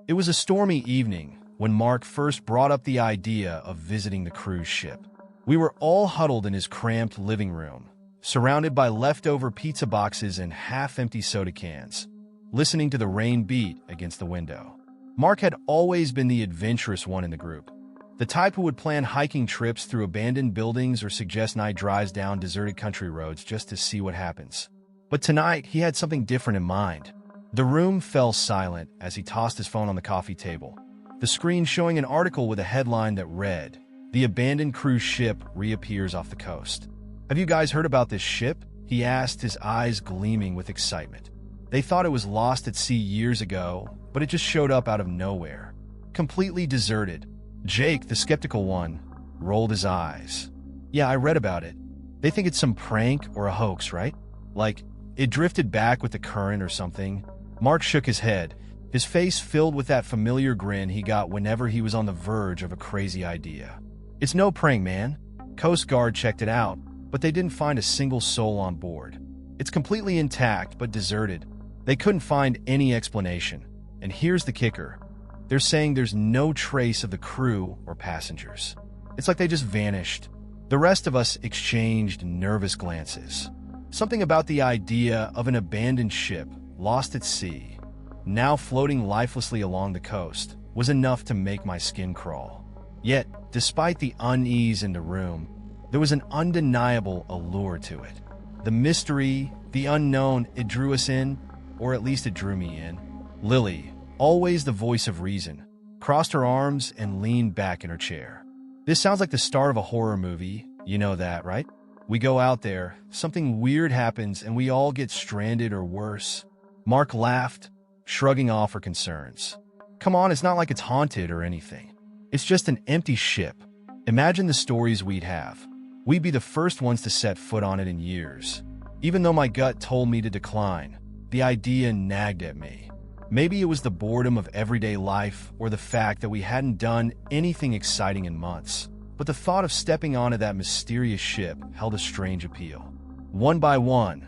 It was a stormy evening when Mark first brought up the idea of visiting the cruise ship. We were all huddled in his cramped living room, surrounded by leftover pizza boxes and half-empty soda cans, listening to the rain beat against the window. Mark had always been the adventurous one in the group, the type who would plan hiking trips through abandoned buildings or suggest night drives down deserted country roads just to see what happens. But tonight, he had something different in mind. The room fell silent as he tossed his phone on the coffee table, the screen showing an article with a headline that read, "The abandoned cruise ship reappears off the coast." "Have you guys heard about this ship?" he asked, his eyes gleaming with excitement. They thought it was lost at sea years ago, but it just showed up out of nowhere, completely deserted. Jake, the skeptical one, rolled his eyes. "Yeah, I read about it. They think it's some prank or a hoax, right? Like, it drifted back with the current or something." Mark shook his head, his face filled with that familiar grin he got whenever he was on the verge of a crazy idea. "It's no prank, man. Coast Guard checked it out, but they didn't find a single soul on board. It's completely intact but deserted. They couldn't find any explanation. And here's the kicker. They're saying there's no trace of the crew or passengers. It's like they just vanished." The rest of us exchanged nervous glances. Something about the idea of an abandoned ship, lost at sea, now floating lifelessly along the coast, was enough to make my skin crawl. Yet, despite the unease in the room, there was an undeniable allure to it. The mystery, the unknown, it drew us in, or at least it drew me in. Lily, always the voice of reason, crossed her arms and leaned back in her chair. "This sounds like the start of a horror movie. You know that, right? We go out there, something weird happens, and we all get stranded or worse." Mark laughed, shrugging off her concerns. "Come on, it's not like it's haunted or anything. It's just an empty ship. Imagine the stories we'd have. We'd be the first ones to set foot on it in years." Even though my gut told me to decline, the idea nagged at me. Maybe it was the boredom of everyday life or the fact that we hadn't done anything exciting in months, but the thought of stepping onto that mysterious ship held a strange appeal. One by one,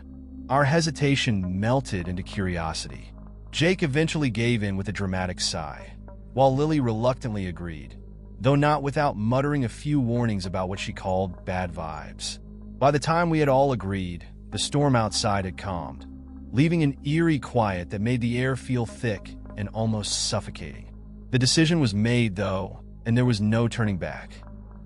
our hesitation melted into curiosity. Jake eventually gave in with a dramatic sigh, while Lily reluctantly agreed, though not without muttering a few warnings about what she called bad vibes. By the time we had all agreed, the storm outside had calmed, leaving an eerie quiet that made the air feel thick and almost suffocating. The decision was made, though, and there was no turning back.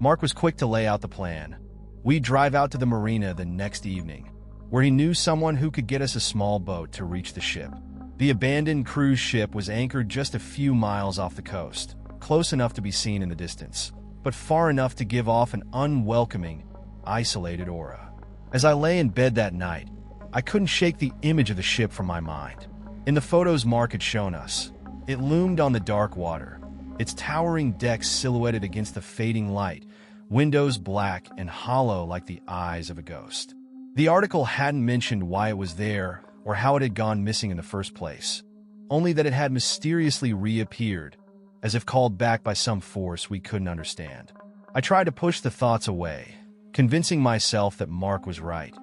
Mark was quick to lay out the plan. We'd drive out to the marina the next evening, where he knew someone who could get us a small boat to reach the ship. The abandoned cruise ship was anchored just a few miles off the coast, close enough to be seen in the distance, but far enough to give off an unwelcoming, isolated aura. As I lay in bed that night, I couldn't shake the image of the ship from my mind. In the photos Mark had shown us, it loomed on the dark water, its towering deck silhouetted against the fading light, windows black and hollow like the eyes of a ghost. The article hadn't mentioned why it was there or how it had gone missing in the first place, only that it had mysteriously reappeared, as if called back by some force we couldn't understand. I tried to push the thoughts away, convincing myself that Mark was right,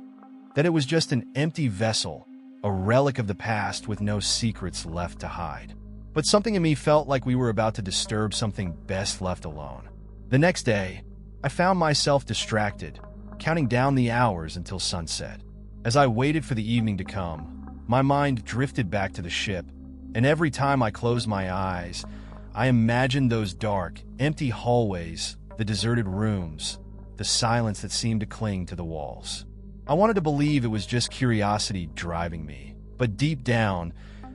that it was just an empty vessel, a relic of the past with no secrets left to hide. But something in me felt like we were about to disturb something best left alone. The next day, I found myself distracted, counting down the hours until sunset. As I waited for the evening to come, my mind drifted back to the ship, and every time I closed my eyes, I imagined those dark, empty hallways, the deserted rooms, the silence that seemed to cling to the walls. I wanted to believe it was just curiosity driving me, but deep down,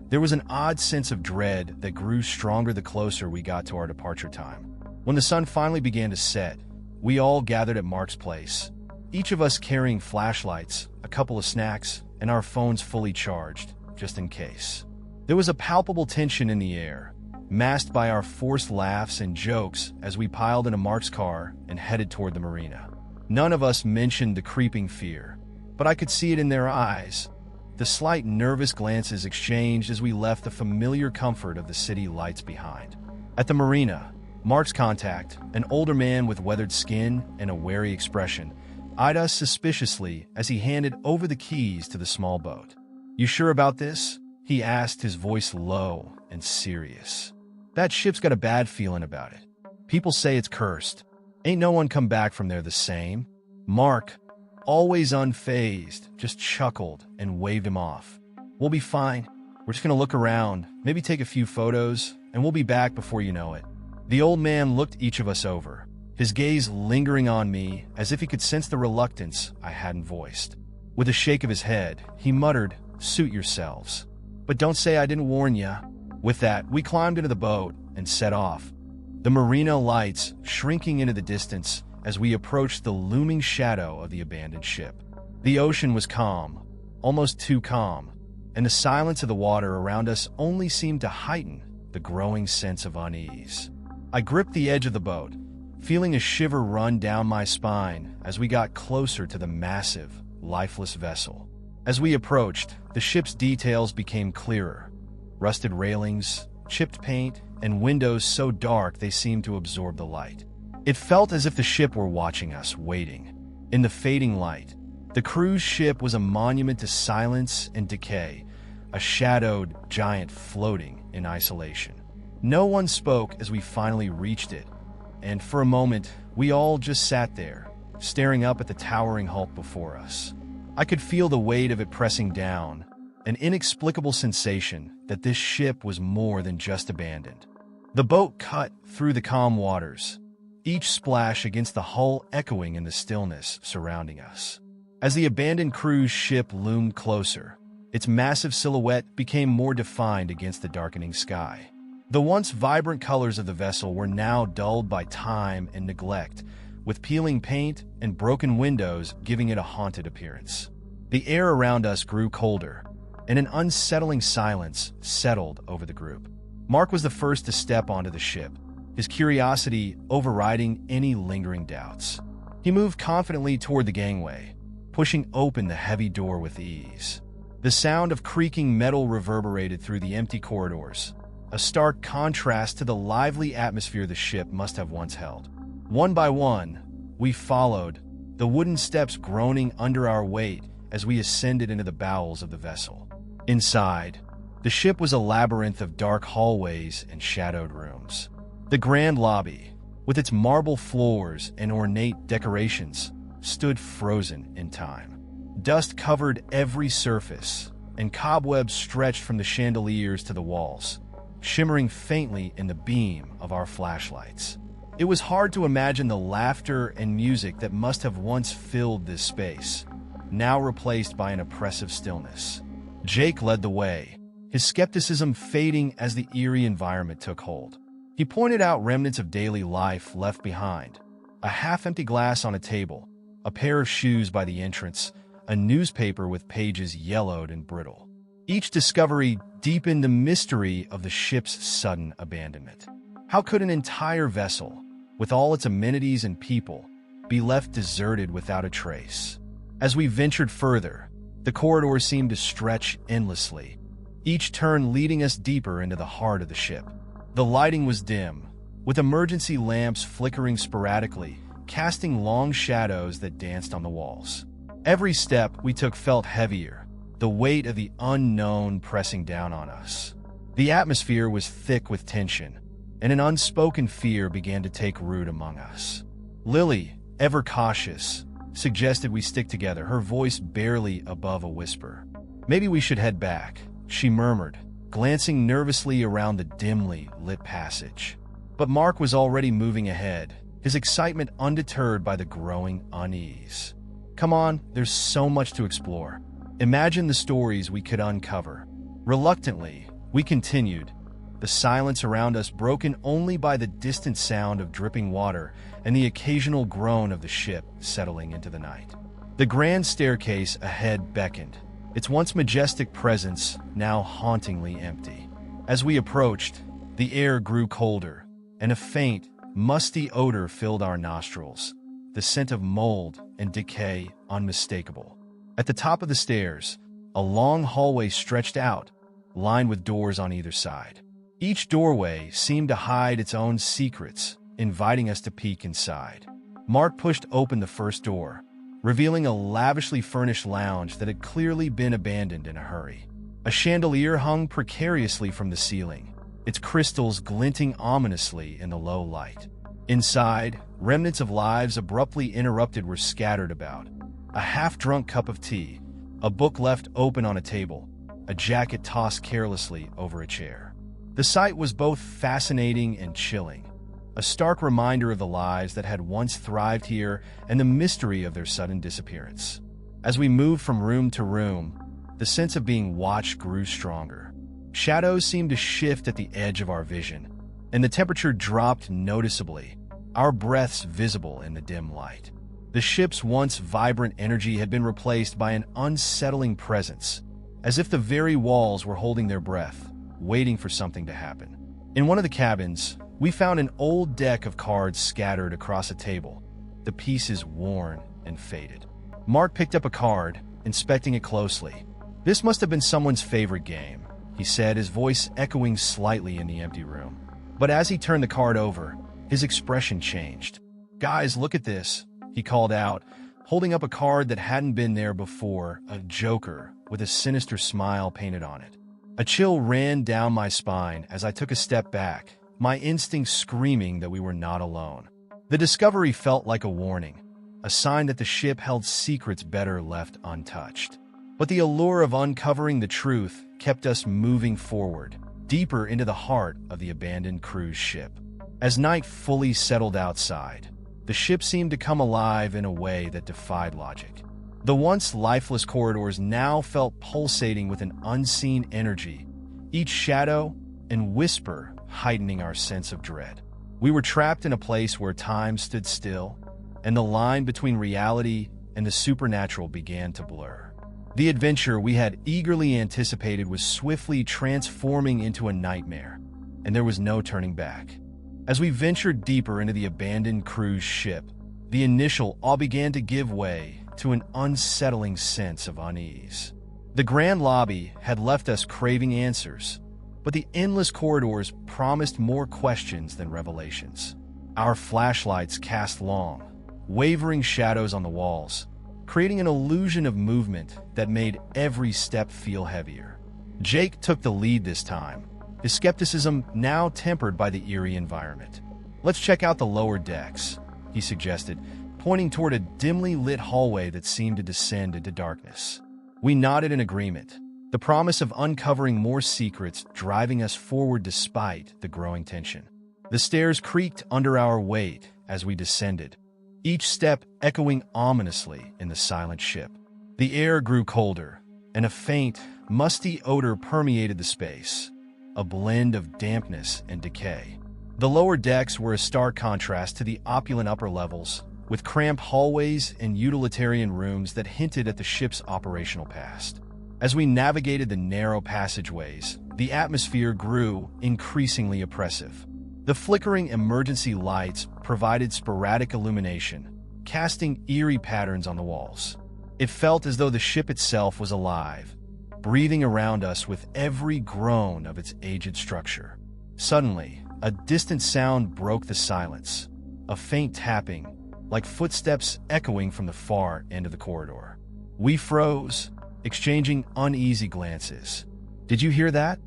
there was an odd sense of dread that grew stronger the closer we got to our departure time. When the sun finally began to set, we all gathered at Mark's place, each of us carrying flashlights, a couple of snacks, and our phones fully charged, just in case. There was a palpable tension in the air, masked by our forced laughs and jokes as we piled into Mark's car and headed toward the marina. None of us mentioned the creeping fear, but I could see it in their eyes. The slight nervous glances exchanged as we left the familiar comfort of the city lights behind. At the marina, Mark's contact, an older man with weathered skin and a wary expression, eyed us suspiciously as he handed over the keys to the small boat. "You sure about this?" he asked, his voice low and serious. That ship's got a bad feeling about it. People say it's cursed. Ain't no one come back from there the same. Mark, always unfazed, just chuckled and waved him off. We'll be fine. We're just gonna look around, maybe take a few photos, and we'll be back before you know it. The old man looked each of us over, his gaze lingering on me as if he could sense the reluctance I hadn't voiced. With a shake of his head, he muttered, "Suit yourselves. But don't say I didn't warn ya." With that, we climbed into the boat and set off, the Merino lights shrinking into the distance as we approached the looming shadow of the abandoned ship. The ocean was calm, almost too calm, and the silence of the water around us only seemed to heighten the growing sense of unease. I gripped the edge of the boat, feeling a shiver run down my spine as we got closer to the massive, lifeless vessel. As we approached, the ship's details became clearer. Rusted railings, chipped paint, and windows so dark they seemed to absorb the light. It felt as if the ship were watching us, waiting. In the fading light, the cruise ship was a monument to silence and decay, a shadowed giant floating in isolation. No one spoke as we finally reached it, and for a moment, we all just sat there, staring up at the towering hulk before us. I could feel the weight of it pressing down, an inexplicable sensation that this ship was more than just abandoned. The boat cut through the calm waters, each splash against the hull echoing in the stillness surrounding us. As the abandoned cruise ship loomed closer, its massive silhouette became more defined against the darkening sky. The once vibrant colors of the vessel were now dulled by time and neglect, with peeling paint and broken windows giving it a haunted appearance. The air around us grew colder, and an unsettling silence settled over the group. Mark was the first to step onto the ship, his curiosity overriding any lingering doubts. He moved confidently toward the gangway, pushing open the heavy door with ease. The sound of creaking metal reverberated through the empty corridors, a stark contrast to the lively atmosphere the ship must have once held. One by one, we followed, the wooden steps groaning under our weight as we ascended into the bowels of the vessel. Inside, the ship was a labyrinth of dark hallways and shadowed rooms. The grand lobby, with its marble floors and ornate decorations, stood frozen in time. Dust covered every surface, and cobwebs stretched from the chandeliers to the walls, shimmering faintly in the beam of our flashlights. It was hard to imagine the laughter and music that must have once filled this space, now replaced by an oppressive stillness. Jake led the way, his skepticism fading as the eerie environment took hold. He pointed out remnants of daily life left behind, a half-empty glass on a table, a pair of shoes by the entrance, a newspaper with pages yellowed and brittle. Each discovery deepened the mystery of the ship's sudden abandonment. How could an entire vessel, with all its amenities and people, be left deserted without a trace? As we ventured further, the corridor seemed to stretch endlessly, each turn leading us deeper into the heart of the ship. The lighting was dim, with emergency lamps flickering sporadically, casting long shadows that danced on the walls. Every step we took felt heavier, the weight of the unknown pressing down on us. The atmosphere was thick with tension, and an unspoken fear began to take root among us. Lily, ever cautious, suggested we stick together, her voice barely above a whisper. "Maybe we should head back," she murmured, glancing nervously around the dimly lit passage. But Mark was already moving ahead, his excitement undeterred by the growing unease. "Come on, there's so much to explore. Imagine the stories we could uncover." Reluctantly, we continued, the silence around us broken only by the distant sound of dripping water and the occasional groan of the ship settling into the night. The grand staircase ahead beckoned, its once majestic presence now hauntingly empty. As we approached, the air grew colder, and a faint, musty odor filled our nostrils, the scent of mold and decay unmistakable. At the top of the stairs, a long hallway stretched out, lined with doors on either side. Each doorway seemed to hide its own secrets, inviting us to peek inside. Mark pushed open the first door, revealing a lavishly furnished lounge that had clearly been abandoned in a hurry. A chandelier hung precariously from the ceiling, its crystals glinting ominously in the low light. Inside, remnants of lives abruptly interrupted were scattered about. A half-drunk cup of tea, a book left open on a table, a jacket tossed carelessly over a chair. The sight was both fascinating and chilling, a stark reminder of the lives that had once thrived here and the mystery of their sudden disappearance. As we moved from room to room, the sense of being watched grew stronger. Shadows seemed to shift at the edge of our vision, and the temperature dropped noticeably, our breaths visible in the dim light. The ship's once vibrant energy had been replaced by an unsettling presence, as if the very walls were holding their breath, waiting for something to happen. In one of the cabins, we found an old deck of cards scattered across a table, the pieces worn and faded. Mark picked up a card, inspecting it closely. "This must have been someone's favorite game," he said, his voice echoing slightly in the empty room. But as he turned the card over, his expression changed. "Guys, look at this," he called out, holding up a card that hadn't been there before, a joker with a sinister smile painted on it. A chill ran down my spine as I took a step back, my instincts screaming that we were not alone. The discovery felt like a warning, a sign that the ship held secrets better left untouched. But the allure of uncovering the truth kept us moving forward, deeper into the heart of the abandoned cruise ship. As night fully settled outside, the ship seemed to come alive in a way that defied logic. The once lifeless corridors now felt pulsating with an unseen energy, each shadow and whisper heightening our sense of dread. We were trapped in a place where time stood still, and the line between reality and the supernatural began to blur. The adventure we had eagerly anticipated was swiftly transforming into a nightmare, and there was no turning back. As we ventured deeper into the abandoned cruise ship, the initial awe began to give way to an unsettling sense of unease. The grand lobby had left us craving answers, but the endless corridors promised more questions than revelations. Our flashlights cast long, wavering shadows on the walls, creating an illusion of movement that made every step feel heavier. Jake took the lead this time, his skepticism now tempered by the eerie environment. "Let's check out the lower decks," he suggested, pointing toward a dimly lit hallway that seemed to descend into darkness. We nodded in agreement, the promise of uncovering more secrets driving us forward despite the growing tension. The stairs creaked under our weight as we descended, each step echoing ominously in the silent ship. The air grew colder, and a faint, musty odor permeated the space, a blend of dampness and decay. The lower decks were a stark contrast to the opulent upper levels, with cramped hallways and utilitarian rooms that hinted at the ship's operational past. As we navigated the narrow passageways, the atmosphere grew increasingly oppressive. The flickering emergency lights provided sporadic illumination, casting eerie patterns on the walls. It felt as though the ship itself was alive, breathing around us with every groan of its aged structure. Suddenly, a distant sound broke the silence, a faint tapping, like footsteps echoing from the far end of the corridor. We froze, exchanging uneasy glances. "Did you hear that?"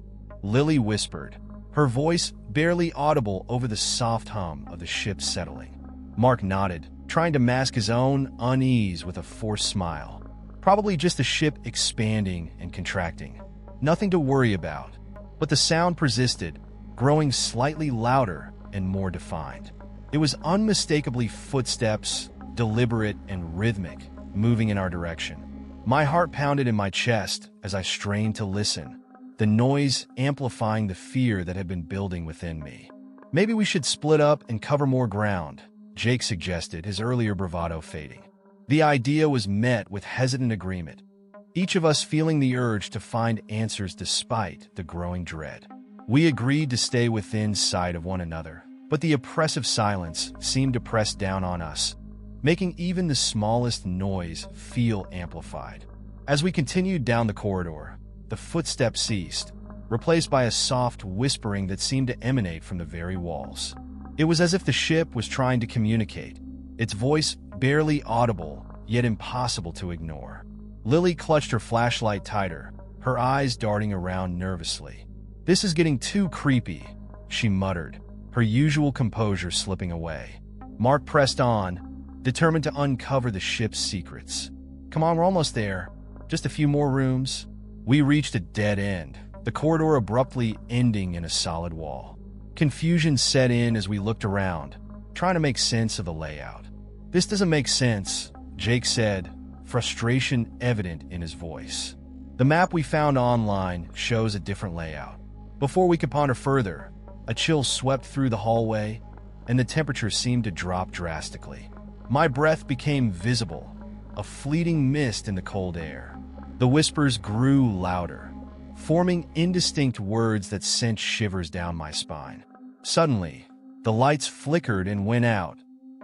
Lily whispered, her voice barely audible over the soft hum of the ship settling. Mark nodded, trying to mask his own unease with a forced smile. Probably just the ship expanding and contracting. Nothing to worry about. But the sound persisted, growing slightly louder and more defined. It was unmistakably footsteps, deliberate and rhythmic, moving in our direction. My heart pounded in my chest as I strained to listen, the noise amplifying the fear that had been building within me. "Maybe we should split up and cover more ground," Jake suggested, his earlier bravado fading. The idea was met with hesitant agreement, each of us feeling the urge to find answers despite the growing dread. We agreed to stay within sight of one another, but the oppressive silence seemed to press down on us, making even the smallest noise feel amplified. As we continued down the corridor, the footsteps ceased, replaced by a soft whispering that seemed to emanate from the very walls. It was as if the ship was trying to communicate, its voice barely audible, yet impossible to ignore. Lily clutched her flashlight tighter, her eyes darting around nervously. "This is getting too creepy," she muttered, her usual composure slipping away. Mark pressed on, determined to uncover the ship's secrets. "Come on, we're almost there. Just a few more rooms." We reached a dead end, the corridor abruptly ending in a solid wall. Confusion set in as we looked around, trying to make sense of the layout. "This doesn't make sense," Jake said, frustration evident in his voice. The map we found online shows a different layout. Before we could ponder further, a chill swept through the hallway, and the temperature seemed to drop drastically. My breath became visible, a fleeting mist in the cold air. The whispers grew louder, forming indistinct words that sent shivers down my spine. Suddenly, the lights flickered and went out,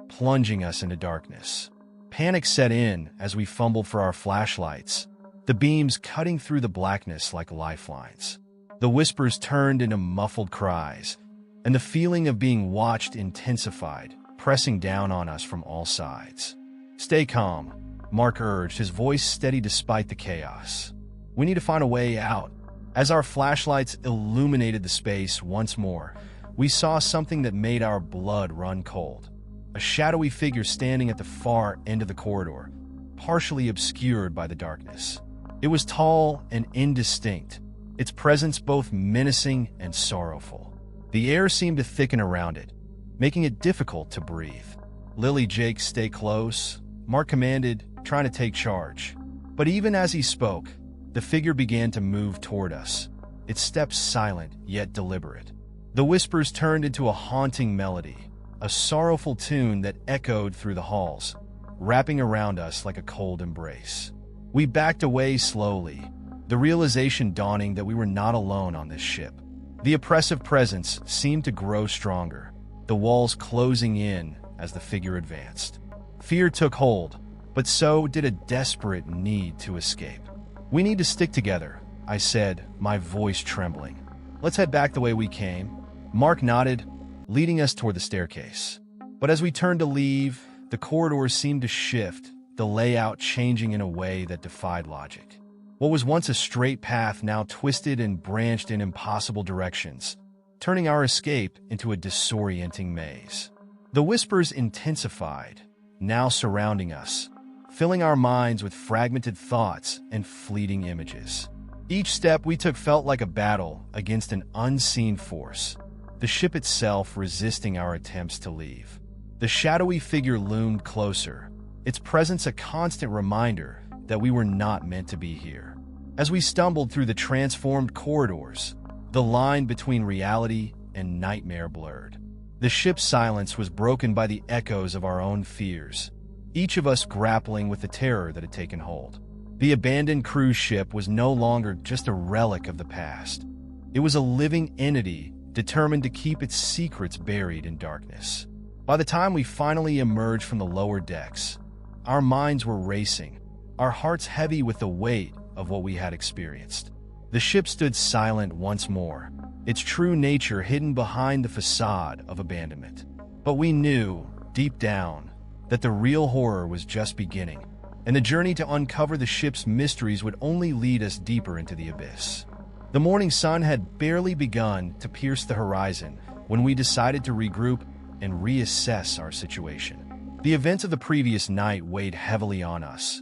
plunging us into darkness. Panic set in as we fumbled for our flashlights, the beams cutting through the blackness like lifelines. The whispers turned into muffled cries, and the feeling of being watched intensified, pressing down on us from all sides. "Stay calm," Mark urged, his voice steady despite the chaos. "We need to find a way out." As our flashlights illuminated the space once more, we saw something that made our blood run cold. A shadowy figure standing at the far end of the corridor, partially obscured by the darkness. It was tall and indistinct, its presence both menacing and sorrowful. The air seemed to thicken around it, making it difficult to breathe. "Lily, Jake, stay close," Mark commanded, trying to take charge. But even as he spoke, the figure began to move toward us, its steps silent yet deliberate. The whispers turned into a haunting melody, a sorrowful tune that echoed through the halls, wrapping around us like a cold embrace. We backed away slowly, the realization dawning that we were not alone on this ship. The oppressive presence seemed to grow stronger, the walls closing in as the figure advanced. Fear took hold, but so did a desperate need to escape. "We need to stick together," I said, my voice trembling. "Let's head back the way we came." Mark nodded, leading us toward the staircase. But as we turned to leave, the corridors seemed to shift, the layout changing in a way that defied logic. What was once a straight path now twisted and branched in impossible directions, turning our escape into a disorienting maze. The whispers intensified, now surrounding us, filling our minds with fragmented thoughts and fleeting images. Each step we took felt like a battle against an unseen force, the ship itself resisting our attempts to leave. The shadowy figure loomed closer, its presence a constant reminder that we were not meant to be here. As we stumbled through the transformed corridors, the line between reality and nightmare blurred. The ship's silence was broken by the echoes of our own fears, each of us grappling with the terror that had taken hold. The abandoned cruise ship was no longer just a relic of the past. It was a living entity determined to keep its secrets buried in darkness. By the time we finally emerged from the lower decks, our minds were racing, our hearts heavy with the weight of what we had experienced. The ship stood silent once more, its true nature hidden behind the facade of abandonment. But we knew, deep down, that the real horror was just beginning, and the journey to uncover the ship's mysteries would only lead us deeper into the abyss. The morning sun had barely begun to pierce the horizon when we decided to regroup and reassess our situation. The events of the previous night weighed heavily on us,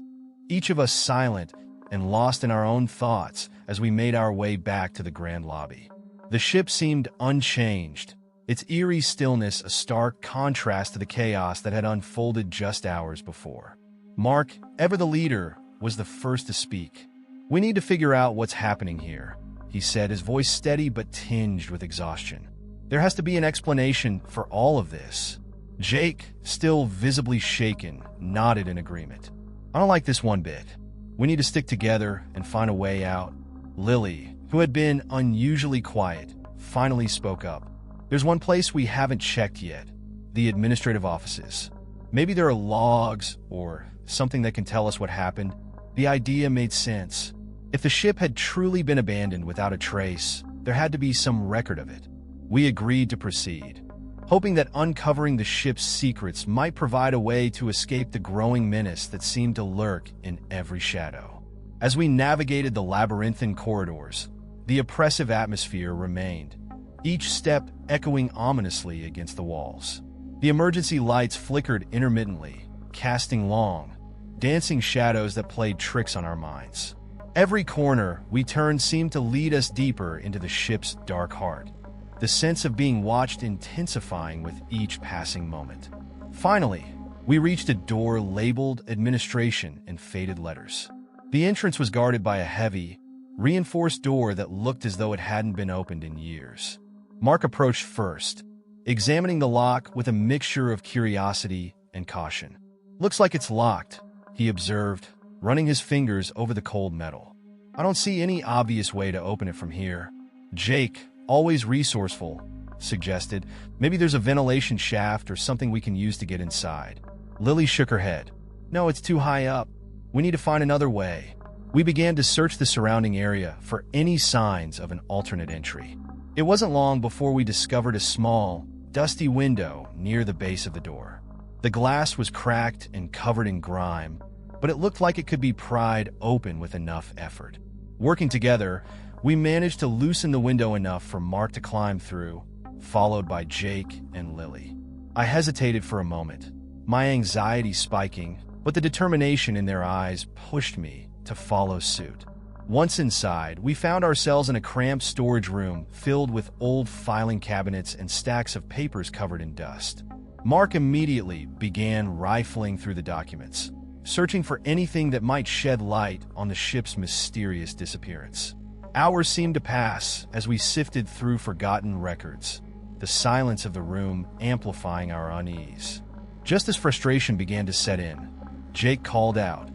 each of us silent and lost in our own thoughts as we made our way back to the grand lobby. The ship seemed unchanged, its eerie stillness a stark contrast to the chaos that had unfolded just hours before. Mark, ever the leader, was the first to speak. "We need to figure out what's happening here," he said, his voice steady but tinged with exhaustion. "There has to be an explanation for all of this." Jake, still visibly shaken, nodded in agreement. "I don't like this one bit. We need to stick together and find a way out." Lily, who had been unusually quiet, finally spoke up. "There's one place we haven't checked yet, the administrative offices. Maybe there are logs or something that can tell us what happened." The idea made sense. If the ship had truly been abandoned without a trace, there had to be some record of it. We agreed to proceed, hoping that uncovering the ship's secrets might provide a way to escape the growing menace that seemed to lurk in every shadow. As we navigated the labyrinthine corridors, the oppressive atmosphere remained, each step echoing ominously against the walls. The emergency lights flickered intermittently, casting long, dancing shadows that played tricks on our minds. Every corner we turned seemed to lead us deeper into the ship's dark heart, the sense of being watched intensifying with each passing moment. Finally, we reached a door labeled Administration in faded letters. The entrance was guarded by a heavy, reinforced door that looked as though it hadn't been opened in years. Mark approached first, examining the lock with a mixture of curiosity and caution. "Looks like it's locked," he observed, running his fingers over the cold metal. "I don't see any obvious way to open it from here." Jake, always resourceful, suggested, "Maybe there's a ventilation shaft or something we can use to get inside." Lily shook her head. "No, it's too high up. We need to find another way." We began to search the surrounding area for any signs of an alternate entry. It wasn't long before we discovered a small, dusty window near the base of the door. The glass was cracked and covered in grime, but it looked like it could be pried open with enough effort. Working together, we managed to loosen the window enough for Mark to climb through, followed by Jake and Lily. I hesitated for a moment, my anxiety spiking, but the determination in their eyes pushed me to follow suit. Once inside, we found ourselves in a cramped storage room filled with old filing cabinets and stacks of papers covered in dust. Mark immediately began rifling through the documents, searching for anything that might shed light on the ship's mysterious disappearance. Hours seemed to pass as we sifted through forgotten records, the silence of the room amplifying our unease. Just as frustration began to set in, Jake called out,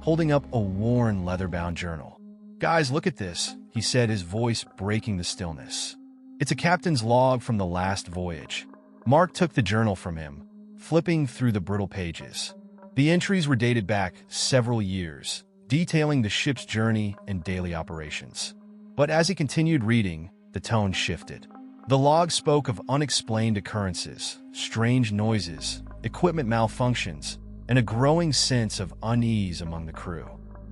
holding up a worn leather-bound journal. "Guys, look at this," he said, his voice breaking the stillness. "It's a captain's log from the last voyage." Mark took the journal from him, flipping through the brittle pages. The entries were dated back several years, detailing the ship's journey and daily operations. But as he continued reading, the tone shifted. The log spoke of unexplained occurrences, strange noises, equipment malfunctions, and a growing sense of unease among the crew.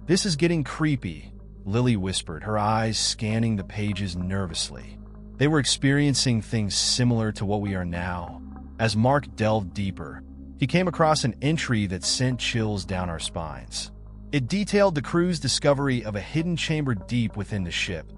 "This is getting creepy," Lily whispered, her eyes scanning the pages nervously. They were experiencing things similar to what we are now. As Mark delved deeper, he came across an entry that sent chills down our spines. It detailed the crew's discovery of a hidden chamber deep within the ship,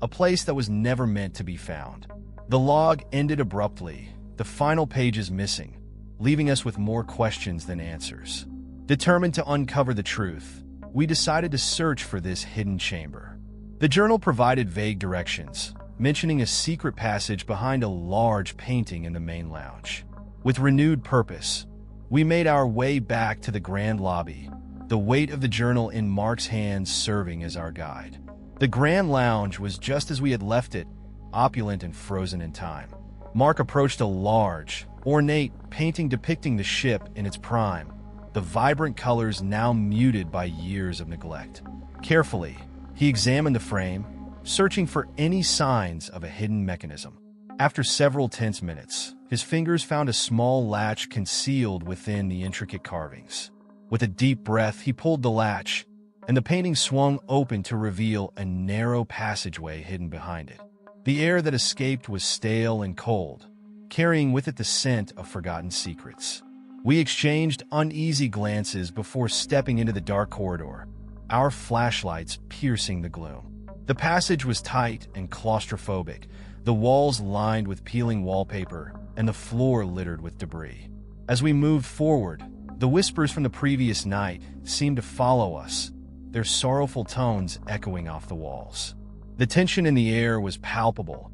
a place that was never meant to be found. The log ended abruptly, the final pages missing, leaving us with more questions than answers. Determined to uncover the truth, we decided to search for this hidden chamber. The journal provided vague directions, mentioning a secret passage behind a large painting in the main lounge. With renewed purpose, we made our way back to the grand lobby, the weight of the journal in Mark's hands serving as our guide. The grand lounge was just as we had left it, opulent and frozen in time. Mark approached a large, ornate painting depicting the ship in its prime, the vibrant colors now muted by years of neglect. Carefully, he examined the frame, searching for any signs of a hidden mechanism. After several tense minutes, his fingers found a small latch concealed within the intricate carvings. With a deep breath, he pulled the latch, and the painting swung open to reveal a narrow passageway hidden behind it. The air that escaped was stale and cold, carrying with it the scent of forgotten secrets. We exchanged uneasy glances before stepping into the dark corridor, our flashlights piercing the gloom. The passage was tight and claustrophobic, the walls lined with peeling wallpaper and the floor littered with debris. As we moved forward, the whispers from the previous night seemed to follow us, their sorrowful tones echoing off the walls. The tension in the air was palpable,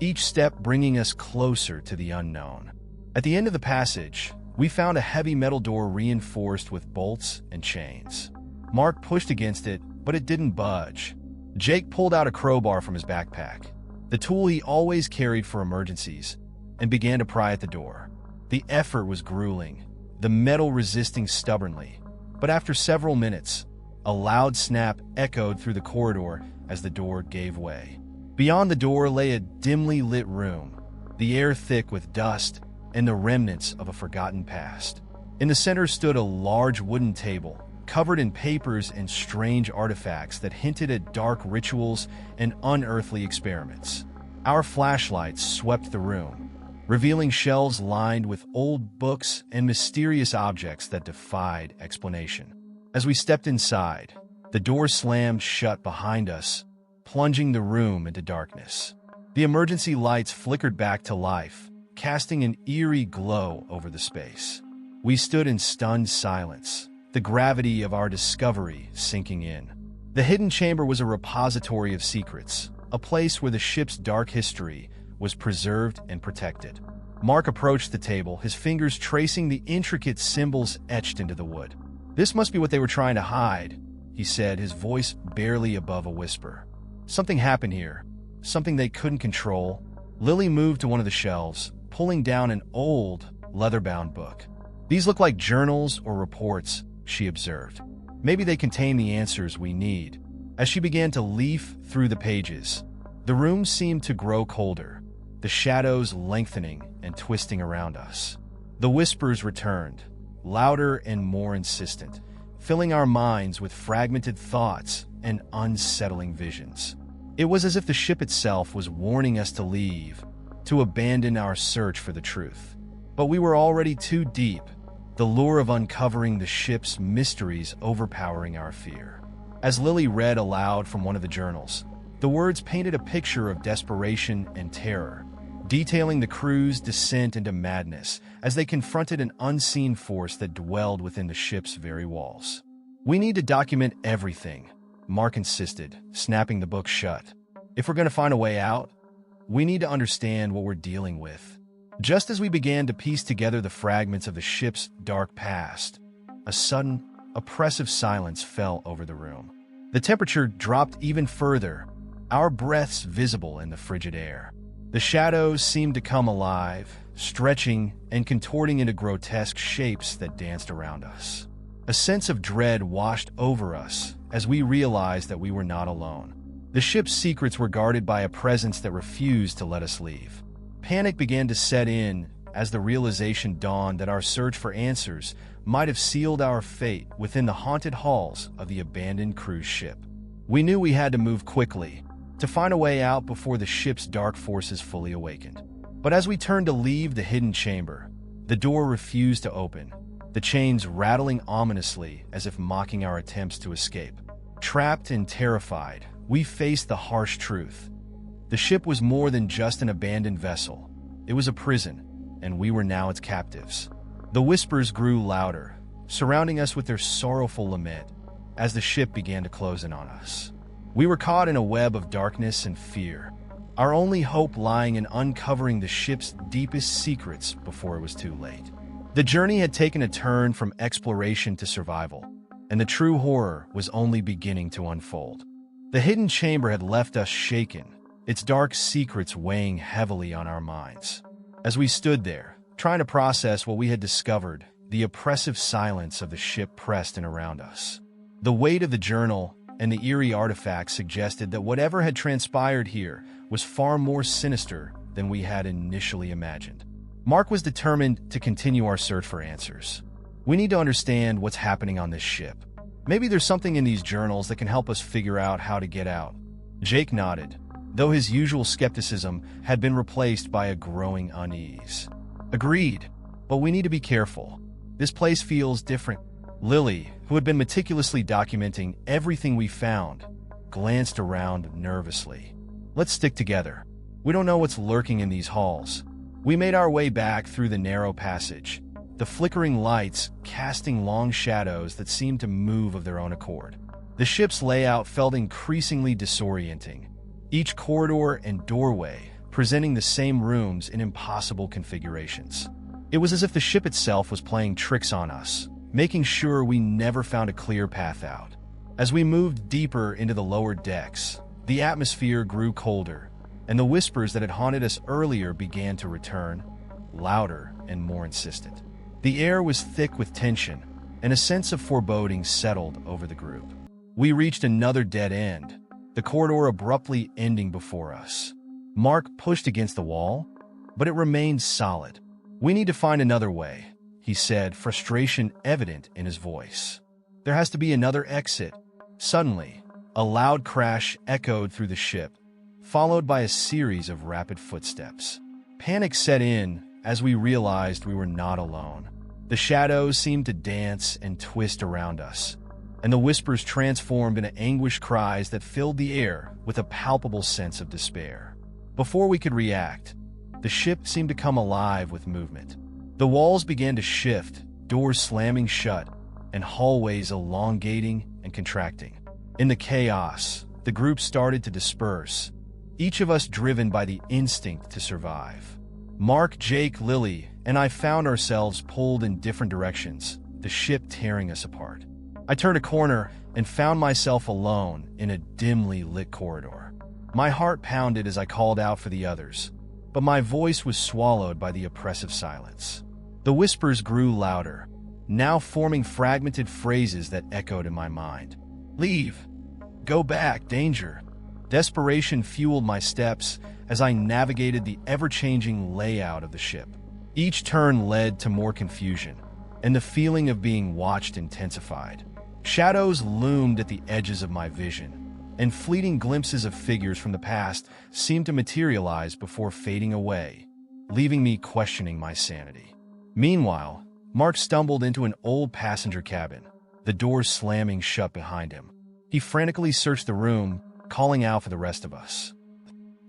each step bringing us closer to the unknown. At the end of the passage, we found a heavy metal door reinforced with bolts and chains. Mark pushed against it, but it didn't budge. Jake pulled out a crowbar from his backpack, the tool he always carried for emergencies, and began to pry at the door. The effort was grueling, the metal resisting stubbornly, but after several minutes, a loud snap echoed through the corridor as the door gave way. Beyond the door lay a dimly lit room, the air thick with dust and the remnants of a forgotten past. In the center stood a large wooden table, covered in papers and strange artifacts that hinted at dark rituals and unearthly experiments. Our flashlights swept the room, revealing shelves lined with old books and mysterious objects that defied explanation. As we stepped inside, the door slammed shut behind us, plunging the room into darkness. The emergency lights flickered back to life, casting an eerie glow over the space. We stood in stunned silence, the gravity of our discovery sinking in. The hidden chamber was a repository of secrets, a place where the ship's dark history was preserved and protected. Mark approached the table, his fingers tracing the intricate symbols etched into the wood. "This must be what they were trying to hide," he said, his voice barely above a whisper. "Something happened here, something they couldn't control." Lily moved to one of the shelves, pulling down an old, leather-bound book. "These look like journals or reports," she observed. "Maybe they contain the answers we need." As she began to leaf through the pages, the room seemed to grow colder, the shadows lengthening and twisting around us. The whispers returned, louder and more insistent, filling our minds with fragmented thoughts and unsettling visions. It was as if the ship itself was warning us to leave, to abandon our search for the truth. But we were already too deep, the lure of uncovering the ship's mysteries overpowering our fear. As Lily read aloud from one of the journals, the words painted a picture of desperation and terror, detailing the crew's descent into madness as they confronted an unseen force that dwelled within the ship's very walls. "We need to document everything," Mark insisted, snapping the book shut. "If we're going to find a way out, we need to understand what we're dealing with." Just as we began to piece together the fragments of the ship's dark past, a sudden, oppressive silence fell over the room. The temperature dropped even further, our breaths visible in the frigid air. The shadows seemed to come alive, stretching and contorting into grotesque shapes that danced around us. A sense of dread washed over us as we realized that we were not alone. The ship's secrets were guarded by a presence that refused to let us leave. Panic began to set in as the realization dawned that our search for answers might have sealed our fate within the haunted halls of the abandoned cruise ship. We knew we had to move quickly, to find a way out before the ship's dark forces fully awakened. But as we turned to leave the hidden chamber, the door refused to open, the chains rattling ominously as if mocking our attempts to escape. Trapped and terrified, we faced the harsh truth. The ship was more than just an abandoned vessel. It was a prison, and we were now its captives. The whispers grew louder, surrounding us with their sorrowful lament as the ship began to close in on us. We were caught in a web of darkness and fear, our only hope lying in uncovering the ship's deepest secrets before it was too late. The journey had taken a turn from exploration to survival, and the true horror was only beginning to unfold. The hidden chamber had left us shaken, its dark secrets weighing heavily on our minds. As we stood there, trying to process what we had discovered, the oppressive silence of the ship pressed in around us. The weight of the journal and the eerie artifacts suggested that whatever had transpired here was far more sinister than we had initially imagined. Mark was determined to continue our search for answers. "We need to understand what's happening on this ship. Maybe there's something in these journals that can help us figure out how to get out." Jake nodded, though his usual skepticism had been replaced by a growing unease. "Agreed, but we need to be careful. This place feels different." Lily, who had been meticulously documenting everything we found, glanced around nervously. "Let's stick together. We don't know what's lurking in these halls." We made our way back through the narrow passage, the flickering lights casting long shadows that seemed to move of their own accord. The ship's layout felt increasingly disorienting, each corridor and doorway presenting the same rooms in impossible configurations. It was as if the ship itself was playing tricks on us, making sure we never found a clear path out. As we moved deeper into the lower decks, the atmosphere grew colder, and the whispers that had haunted us earlier began to return, louder and more insistent. The air was thick with tension, and a sense of foreboding settled over the group. We reached another dead end, the corridor abruptly ending before us. Mark pushed against the wall, but it remained solid. "We need to find another way," he said, frustration evident in his voice. There has to be another exit. Suddenly, a loud crash echoed through the ship, followed by a series of rapid footsteps. Panic set in as we realized we were not alone. The shadows seemed to dance and twist around us, and the whispers transformed into anguished cries that filled the air with a palpable sense of despair. Before we could react, the ship seemed to come alive with movement. The walls began to shift, doors slamming shut, and hallways elongating and contracting. In the chaos, the group started to disperse, each of us driven by the instinct to survive. Mark, Jake, Lily, and I found ourselves pulled in different directions, the ship tearing us apart. I turned a corner and found myself alone in a dimly lit corridor. My heart pounded as I called out for the others, but my voice was swallowed by the oppressive silence. The whispers grew louder, now forming fragmented phrases that echoed in my mind. Leave. Go back. Danger. Desperation fueled my steps as I navigated the ever-changing layout of the ship. Each turn led to more confusion, and the feeling of being watched intensified. Shadows loomed at the edges of my vision, and fleeting glimpses of figures from the past seemed to materialize before fading away, leaving me questioning my sanity. Meanwhile, Mark stumbled into an old passenger cabin, the doors slamming shut behind him. He frantically searched the room, calling out for the rest of us.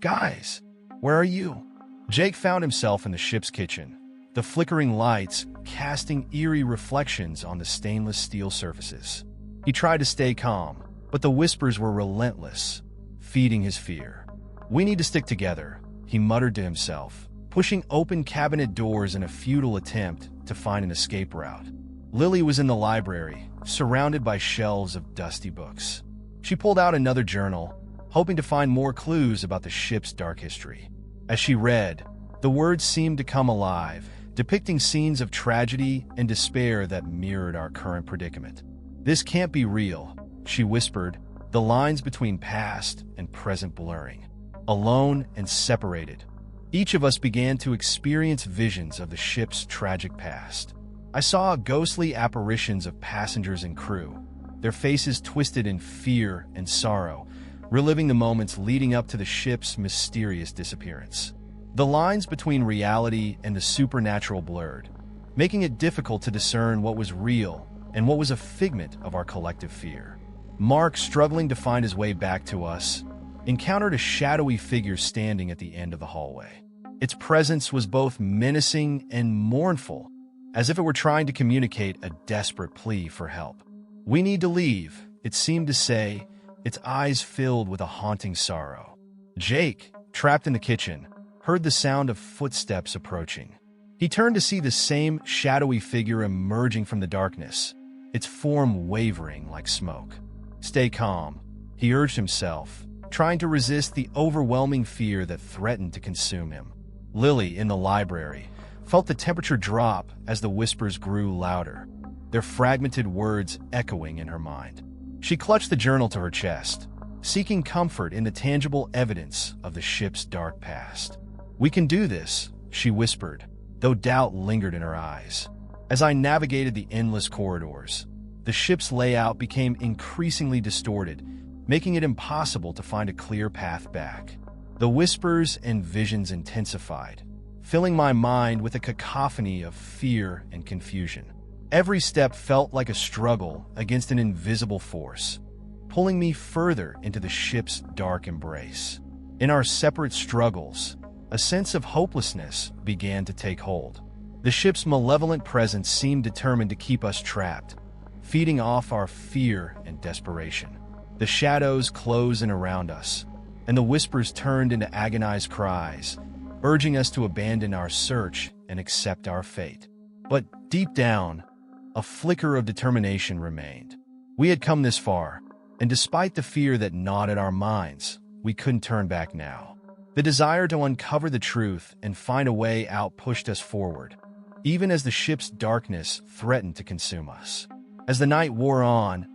Guys, where are you? Jake found himself in the ship's kitchen, the flickering lights casting eerie reflections on the stainless steel surfaces. He tried to stay calm, but the whispers were relentless, feeding his fear. We need to stick together, he muttered to himself, pushing open cabinet doors in a futile attempt to find an escape route. Lily was in the library, surrounded by shelves of dusty books. She pulled out another journal, hoping to find more clues about the ship's dark history. As she read, the words seemed to come alive, depicting scenes of tragedy and despair that mirrored our current predicament. This can't be real, she whispered, the lines between past and present blurring. Alone and separated, each of us began to experience visions of the ship's tragic past. I saw ghostly apparitions of passengers and crew, their faces twisted in fear and sorrow, reliving the moments leading up to the ship's mysterious disappearance. The lines between reality and the supernatural blurred, making it difficult to discern what was real and what was a figment of our collective fear. Mark, struggling to find his way back to us, encountered a shadowy figure standing at the end of the hallway. Its presence was both menacing and mournful, as if it were trying to communicate a desperate plea for help. We need to leave, it seemed to say, its eyes filled with a haunting sorrow. Jake, trapped in the kitchen, heard the sound of footsteps approaching. He turned to see the same shadowy figure emerging from the darkness, its form wavering like smoke. Stay calm, he urged himself, trying to resist the overwhelming fear that threatened to consume him. Lily, in the library, felt the temperature drop as the whispers grew louder, their fragmented words echoing in her mind. She clutched the journal to her chest, seeking comfort in the tangible evidence of the ship's dark past. We can do this, she whispered, though doubt lingered in her eyes. As I navigated the endless corridors, the ship's layout became increasingly distorted, making it impossible to find a clear path back. The whispers and visions intensified, filling my mind with a cacophony of fear and confusion. Every step felt like a struggle against an invisible force, pulling me further into the ship's dark embrace. In our separate struggles, a sense of hopelessness began to take hold. The ship's malevolent presence seemed determined to keep us trapped, feeding off our fear and desperation. The shadows closed in around us, and the whispers turned into agonized cries, urging us to abandon our search and accept our fate. But deep down, a flicker of determination remained. We had come this far, and despite the fear that gnawed at our minds, we couldn't turn back now. The desire to uncover the truth and find a way out pushed us forward, even as the ship's darkness threatened to consume us. As the night wore on,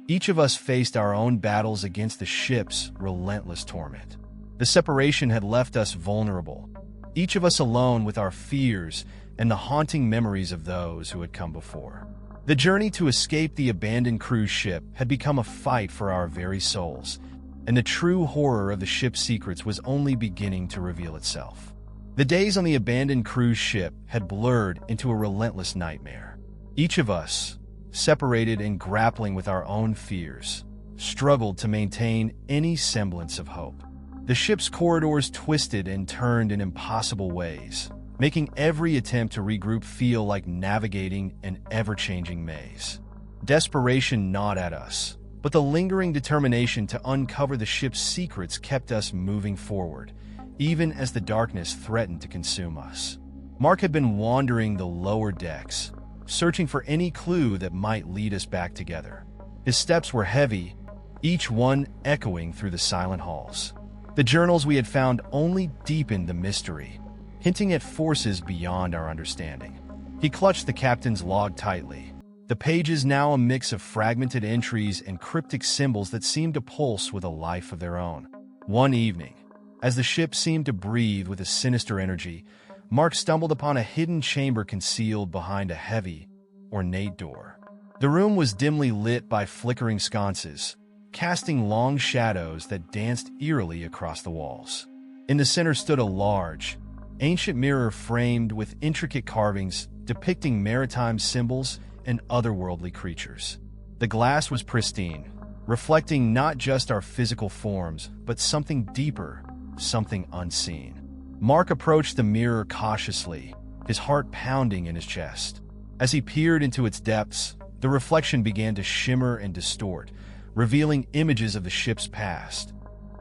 each of us faced our own battles against the ship's relentless torment. The separation had left us vulnerable, each of us alone with our fears and the haunting memories of those who had come before. The journey to escape the abandoned cruise ship had become a fight for our very souls, and the true horror of the ship's secrets was only beginning to reveal itself. The days on the abandoned cruise ship had blurred into a relentless nightmare. Each of us, separated and grappling with our own fears, struggled to maintain any semblance of hope. The ship's corridors twisted and turned in impossible ways, making every attempt to regroup feel like navigating an ever-changing maze. Desperation gnawed at us, but the lingering determination to uncover the ship's secrets kept us moving forward, even as the darkness threatened to consume us. Mark had been wandering the lower decks, searching for any clue that might lead us back together. His steps were heavy, each one echoing through the silent halls. The journals we had found only deepened the mystery, hinting at forces beyond our understanding. He clutched the captain's log tightly, the pages now a mix of fragmented entries and cryptic symbols that seemed to pulse with a life of their own. One evening, as the ship seemed to breathe with a sinister energy, Mark stumbled upon a hidden chamber concealed behind a heavy, ornate door. The room was dimly lit by flickering sconces, casting long shadows that danced eerily across the walls. In the center stood a large, ancient mirror framed with intricate carvings depicting maritime symbols and otherworldly creatures. The glass was pristine, reflecting not just our physical forms, but something deeper, something unseen. Mark approached the mirror cautiously, his heart pounding in his chest. As he peered into its depths, the reflection began to shimmer and distort, revealing images of the ship's past.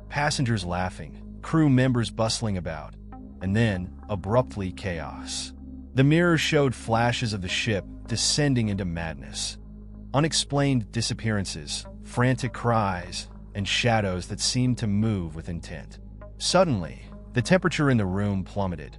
Passengers laughing, crew members bustling about, and then, abruptly, chaos. The mirror showed flashes of the ship descending into madness. Unexplained disappearances, frantic cries, and shadows that seemed to move with intent. Suddenly, the temperature in the room plummeted,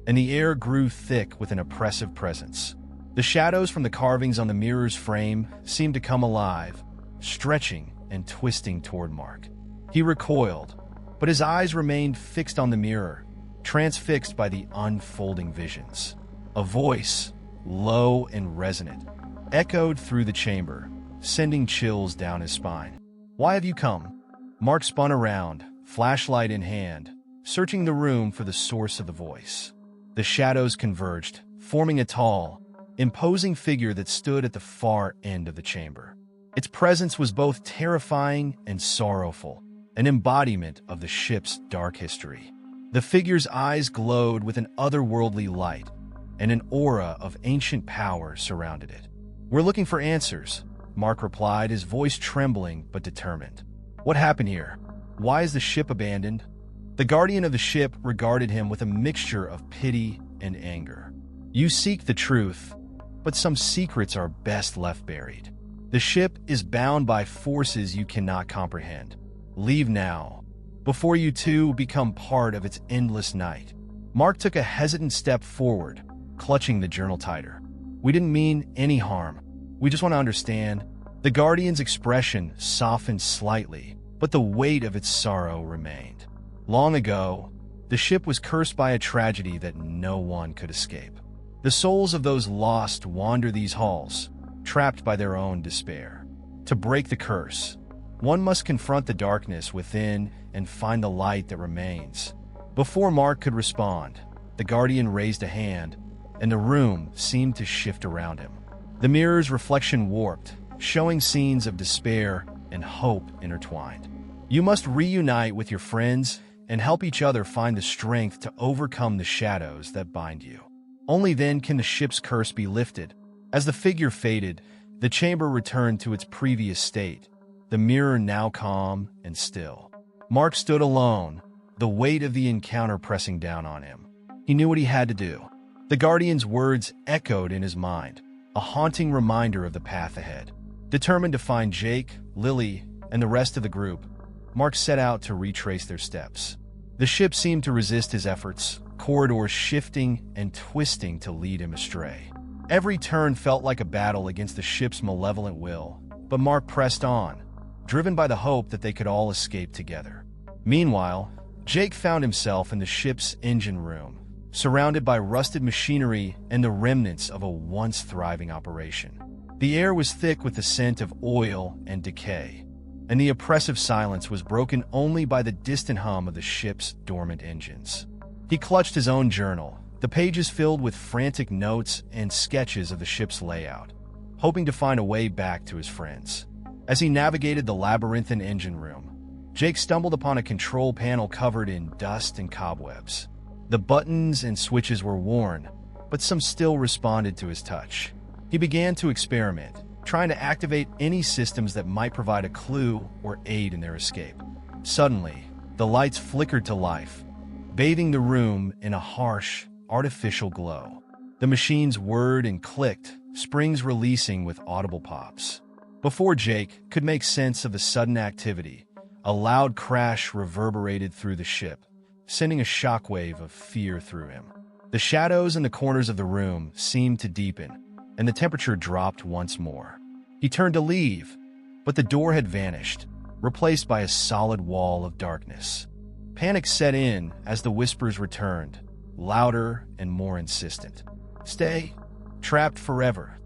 and the air grew thick with an oppressive presence. The shadows from the carvings on the mirror's frame seemed to come alive, stretching and twisting toward Mark. He recoiled, but his eyes remained fixed on the mirror, transfixed by the unfolding visions. A voice, low and resonant, echoed through the chamber, sending chills down his spine. "Why have you come?" Mark spun around, flashlight in hand, searching the room for the source of the voice. The shadows converged, forming a tall, imposing figure that stood at the far end of the chamber. Its presence was both terrifying and sorrowful, an embodiment of the ship's dark history. The figure's eyes glowed with an otherworldly light, and an aura of ancient power surrounded it. "We're looking for answers," Mark replied, his voice trembling but determined. "What happened here? Why is the ship abandoned?" The guardian of the ship regarded him with a mixture of pity and anger. "You seek the truth, but some secrets are best left buried. The ship is bound by forces you cannot comprehend. Leave now, before you too become part of its endless night." Mark took a hesitant step forward, clutching the journal tighter. "We didn't mean any harm. We just want to understand." The guardian's expression softened slightly, but the weight of its sorrow remained. Long ago, the ship was cursed by a tragedy that no one could escape. The souls of those lost wander these halls, trapped by their own despair. To break the curse, one must confront the darkness within and find the light that remains. Before Mark could respond, the guardian raised a hand, and the room seemed to shift around him. The mirror's reflection warped, showing scenes of despair and hope intertwined. "You must reunite with your friends and help each other find the strength to overcome the shadows that bind you. Only then can the ship's curse be lifted." As the figure faded, the chamber returned to its previous state, the mirror now calm and still. Mark stood alone, the weight of the encounter pressing down on him. He knew what he had to do. The guardian's words echoed in his mind, a haunting reminder of the path ahead. Determined to find Jake, Lily, and the rest of the group, Mark set out to retrace their steps. The ship seemed to resist his efforts, corridors shifting and twisting to lead him astray. Every turn felt like a battle against the ship's malevolent will, but Mark pressed on, driven by the hope that they could all escape together. Meanwhile, Jake found himself in the ship's engine room, surrounded by rusted machinery and the remnants of a once thriving operation. The air was thick with the scent of oil and decay, and the oppressive silence was broken only by the distant hum of the ship's dormant engines. He clutched his own journal, the pages filled with frantic notes and sketches of the ship's layout, hoping to find a way back to his friends. As he navigated the labyrinthine engine room, Jake stumbled upon a control panel covered in dust and cobwebs. The buttons and switches were worn, but some still responded to his touch. He began to experiment, trying to activate any systems that might provide a clue or aid in their escape. Suddenly, the lights flickered to life, bathing the room in a harsh, artificial glow. The machines whirred and clicked, springs releasing with audible pops. Before Jake could make sense of the sudden activity, a loud crash reverberated through the ship, sending a shockwave of fear through him. The shadows in the corners of the room seemed to deepen, and the temperature dropped once more. He turned to leave, but the door had vanished, replaced by a solid wall of darkness. Panic set in as the whispers returned, louder and more insistent. "Stay trapped forever."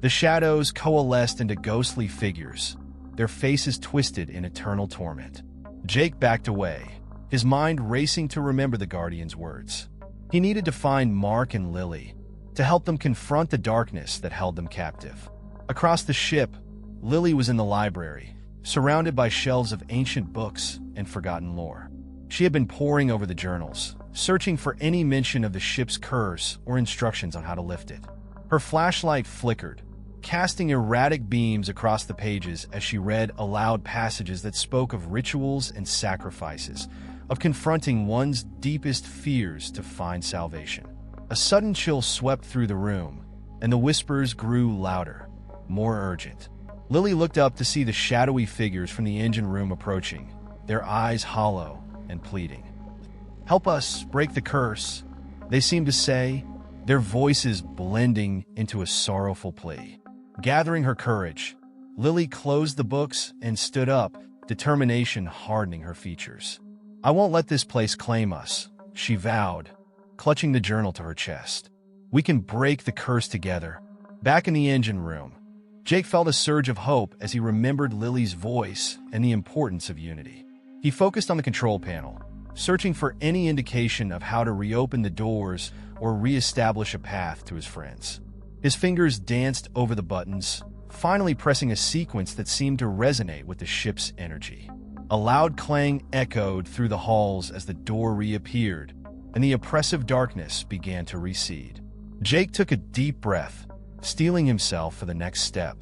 The shadows coalesced into ghostly figures, their faces twisted in eternal torment. Jake backed away, his mind racing to remember the Guardian's words. He needed to find Mark and Lily, to help them confront the darkness that held them captive. Across the ship, Lily was in the library, surrounded by shelves of ancient books and forgotten lore. She had been poring over the journals, searching for any mention of the ship's curse or instructions on how to lift it. Her flashlight flickered, casting erratic beams across the pages as she read aloud passages that spoke of rituals and sacrifices, of confronting one's deepest fears to find salvation. A sudden chill swept through the room, and the whispers grew louder, more urgent. Lily looked up to see the shadowy figures from the engine room approaching, their eyes hollow and pleading. "Help us break the curse," they seemed to say, their voices blending into a sorrowful plea. Gathering her courage, Lily closed the books and stood up, determination hardening her features. "I won't let this place claim us," she vowed, clutching the journal to her chest. "We can break the curse together." Back in the engine room, Jake felt a surge of hope as he remembered Lily's voice and the importance of unity. He focused on the control panel, searching for any indication of how to reopen the doors or re-establish a path to his friends. His fingers danced over the buttons, finally pressing a sequence that seemed to resonate with the ship's energy. A loud clang echoed through the halls as the door reappeared, and the oppressive darkness began to recede. Jake took a deep breath, steeling himself for the next step.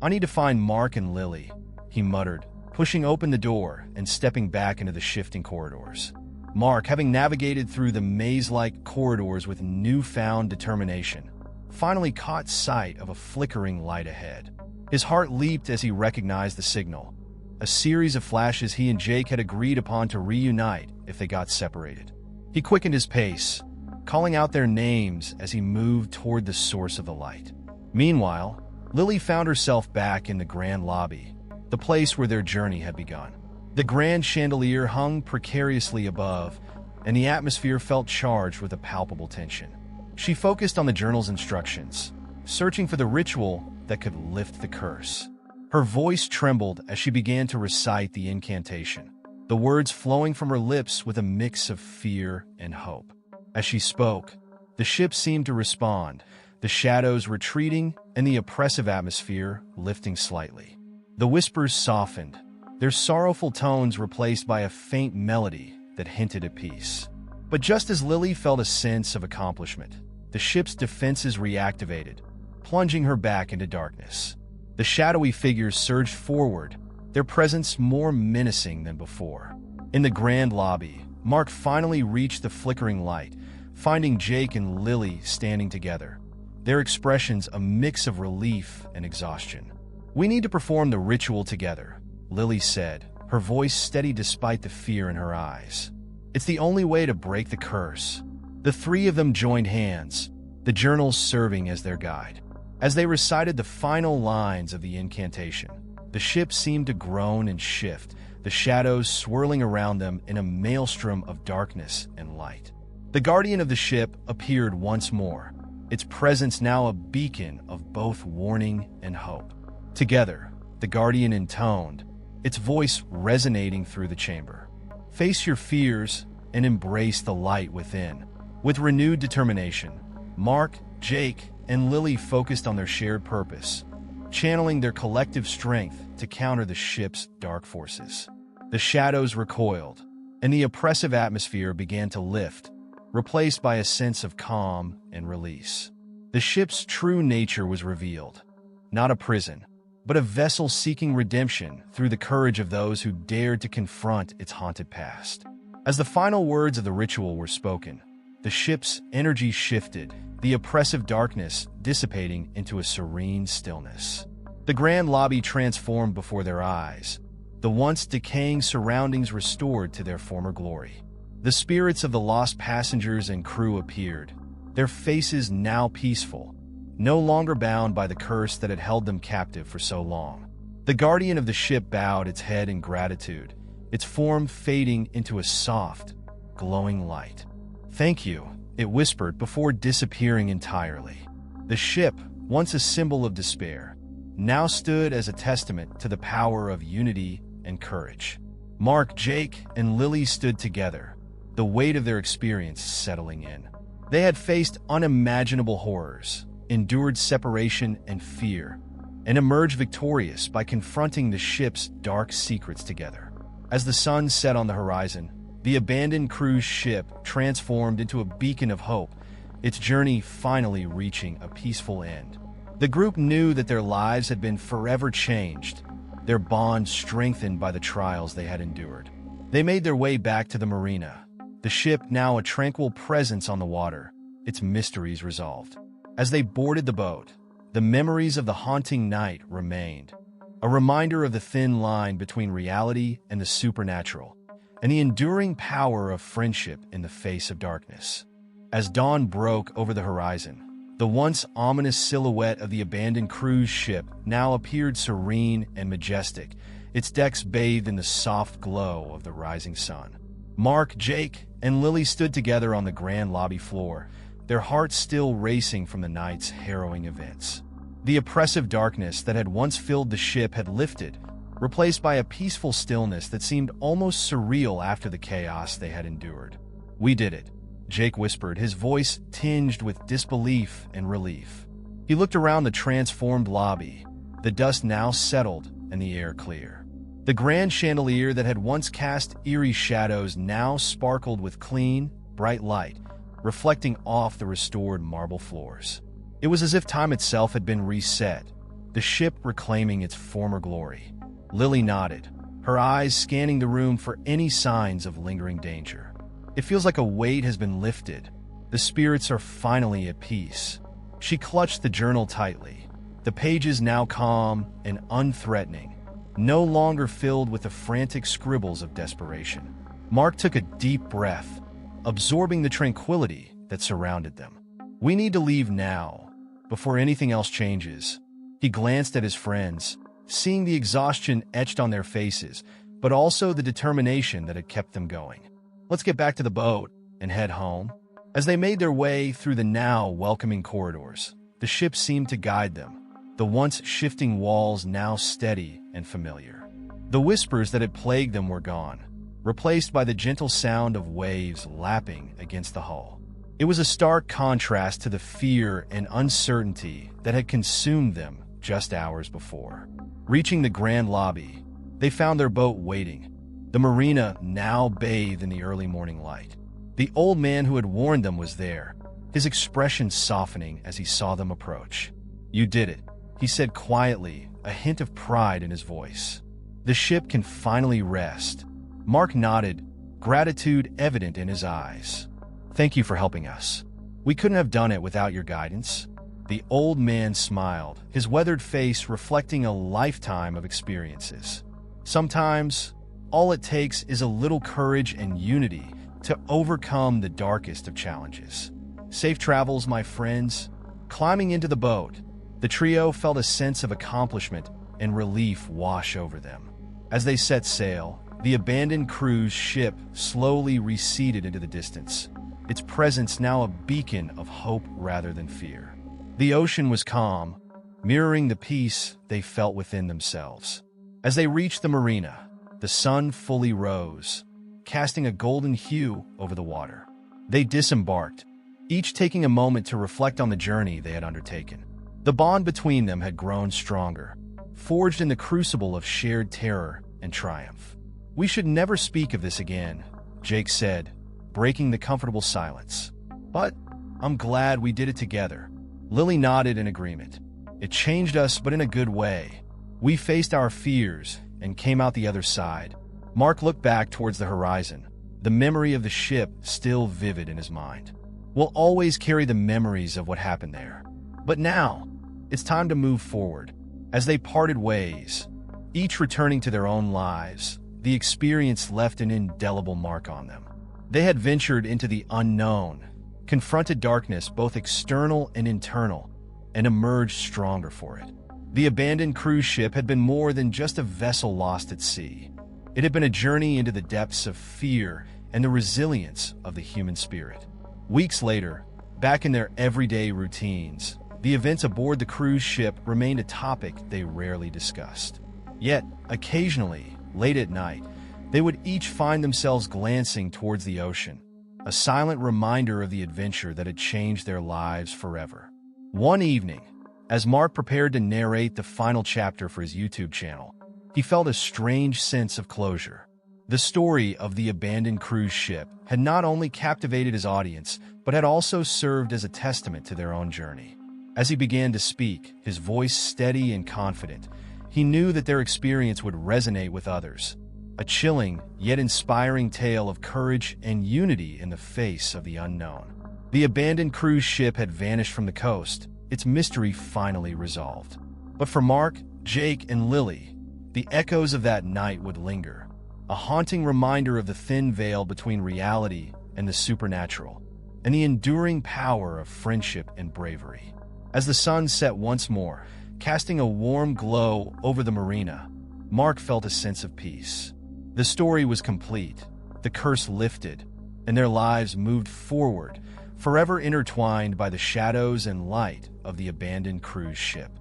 "I need to find Mark and Lily," he muttered, pushing open the door and stepping back into the shifting corridors. Mark, having navigated through the maze-like corridors with newfound determination, finally caught sight of a flickering light ahead. His heart leaped as he recognized the signal, a series of flashes he and Jake had agreed upon to reunite if they got separated. He quickened his pace, calling out their names as he moved toward the source of the light. Meanwhile, Lily found herself back in the grand lobby, the place where their journey had begun. The grand chandelier hung precariously above, and the atmosphere felt charged with a palpable tension. She focused on the journal's instructions, searching for the ritual that could lift the curse. Her voice trembled as she began to recite the incantation, the words flowing from her lips with a mix of fear and hope. As she spoke, the ship seemed to respond, the shadows retreating and the oppressive atmosphere lifting slightly. The whispers softened, their sorrowful tones replaced by a faint melody that hinted at peace. But just as Lily felt a sense of accomplishment, the ship's defenses reactivated, plunging her back into darkness. The shadowy figures surged forward, their presence more menacing than before. In the grand lobby, Mark finally reached the flickering light, finding Jake and Lily standing together, their expressions a mix of relief and exhaustion. "We need to perform the ritual together," Lily said, her voice steady despite the fear in her eyes. "It's the only way to break the curse." The three of them joined hands, the journals serving as their guide. As they recited the final lines of the incantation, the ship seemed to groan and shift, the shadows swirling around them in a maelstrom of darkness and light. The guardian of the ship appeared once more, its presence now a beacon of both warning and hope. Together, the guardian intoned, its voice resonating through the chamber. Face your fears and embrace the light within. With renewed determination, Mark, Jake, and Lily focused on their shared purpose, channeling their collective strength to counter the ship's dark forces. The shadows recoiled, and the oppressive atmosphere began to lift, replaced by a sense of calm and release. The ship's true nature was revealed, not a prison, but a vessel seeking redemption through the courage of those who dared to confront its haunted past. As the final words of the ritual were spoken, the ship's energy shifted, the oppressive darkness dissipating into a serene stillness. The grand lobby transformed before their eyes, the once decaying surroundings restored to their former glory. The spirits of the lost passengers and crew appeared, their faces now peaceful, no longer bound by the curse that had held them captive for so long. The guardian of the ship bowed its head in gratitude, its form fading into a soft, glowing light. "Thank you," it whispered before disappearing entirely. The ship, once a symbol of despair, now stood as a testament to the power of unity and courage. Mark, Jake, and Lily stood together, the weight of their experience settling in. They had faced unimaginable horrors, endured separation and fear, and emerged victorious by confronting the ship's dark secrets together. As the sun set on the horizon, the abandoned cruise ship transformed into a beacon of hope, its journey finally reaching a peaceful end. The group knew that their lives had been forever changed, their bond strengthened by the trials they had endured. They made their way back to the marina, the ship now a tranquil presence on the water, its mysteries resolved. As they boarded the boat, the memories of the haunting night remained, a reminder of the thin line between reality and the supernatural, and the enduring power of friendship in the face of darkness. As dawn broke over the horizon, the once ominous silhouette of the abandoned cruise ship now appeared serene and majestic, its decks bathed in the soft glow of the rising sun. Mark, Jake, and Lily stood together on the grand lobby floor, their hearts still racing from the night's harrowing events. The oppressive darkness that had once filled the ship had lifted, replaced by a peaceful stillness that seemed almost surreal after the chaos they had endured. "We did it," Jake whispered, his voice tinged with disbelief and relief. He looked around the transformed lobby, the dust now settled and the air clear. The grand chandelier that had once cast eerie shadows now sparkled with clean, bright light, reflecting off the restored marble floors. It was as if time itself had been reset, the ship reclaiming its former glory. Lily nodded, her eyes scanning the room for any signs of lingering danger. "It feels like a weight has been lifted. The spirits are finally at peace." She clutched the journal tightly, the pages now calm and unthreatening, no longer filled with the frantic scribbles of desperation. Mark took a deep breath, absorbing the tranquility that surrounded them. "We need to leave now, before anything else changes." He glanced at his friends, seeing the exhaustion etched on their faces, but also the determination that had kept them going. "Let's get back to the boat and head home." As they made their way through the now welcoming corridors, the ship seemed to guide them, the once shifting walls now steady and familiar. The whispers that had plagued them were gone, replaced by the gentle sound of waves lapping against the hull. It was a stark contrast to the fear and uncertainty that had consumed them just hours before. Reaching the grand lobby, they found their boat waiting, the marina now bathed in the early morning light. The old man who had warned them was there, his expression softening as he saw them approach. "You did it," he said quietly, a hint of pride in his voice. "The ship can finally rest." Mark nodded, gratitude evident in his eyes. "Thank you for helping us. We couldn't have done it without your guidance." The old man smiled, his weathered face reflecting a lifetime of experiences. Sometimes, all it takes is a little courage and unity to overcome the darkest of challenges. Safe travels, my friends. Climbing into the boat, the trio felt a sense of accomplishment and relief wash over them. As they set sail, the abandoned cruise ship slowly receded into the distance, its presence now a beacon of hope rather than fear. The ocean was calm, mirroring the peace they felt within themselves. As they reached the marina, the sun fully rose, casting a golden hue over the water. They disembarked, each taking a moment to reflect on the journey they had undertaken. The bond between them had grown stronger, forged in the crucible of shared terror and triumph. "We should never speak of this again," Jake said, breaking the comfortable silence. "But I'm glad we did it together." Lily nodded in agreement. "It changed us, but in a good way. We faced our fears and came out the other side." Mark looked back towards the horizon, the memory of the ship still vivid in his mind. "We'll always carry the memories of what happened there. But now, it's time to move forward." As they parted ways, each returning to their own lives, the experience left an indelible mark on them. They had ventured into the unknown, confronted darkness both external and internal, and emerged stronger for it. The abandoned cruise ship had been more than just a vessel lost at sea. It had been a journey into the depths of fear and the resilience of the human spirit. Weeks later, back in their everyday routines, the events aboard the cruise ship remained a topic they rarely discussed. Yet, occasionally, late at night, they would each find themselves glancing towards the ocean, a silent reminder of the adventure that had changed their lives forever. One evening, as Mark prepared to narrate the final chapter for his YouTube channel, he felt a strange sense of closure. The story of the abandoned cruise ship had not only captivated his audience, but had also served as a testament to their own journey. As he began to speak, his voice steady and confident, he knew that their experience would resonate with others. A chilling, yet inspiring tale of courage and unity in the face of the unknown. The abandoned cruise ship had vanished from the coast, its mystery finally resolved. But for Mark, Jake, and Lily, the echoes of that night would linger, a haunting reminder of the thin veil between reality and the supernatural, and the enduring power of friendship and bravery. As the sun set once more, casting a warm glow over the marina, Mark felt a sense of peace. The story was complete, the curse lifted, and their lives moved forward, forever intertwined by the shadows and light of the abandoned cruise ship.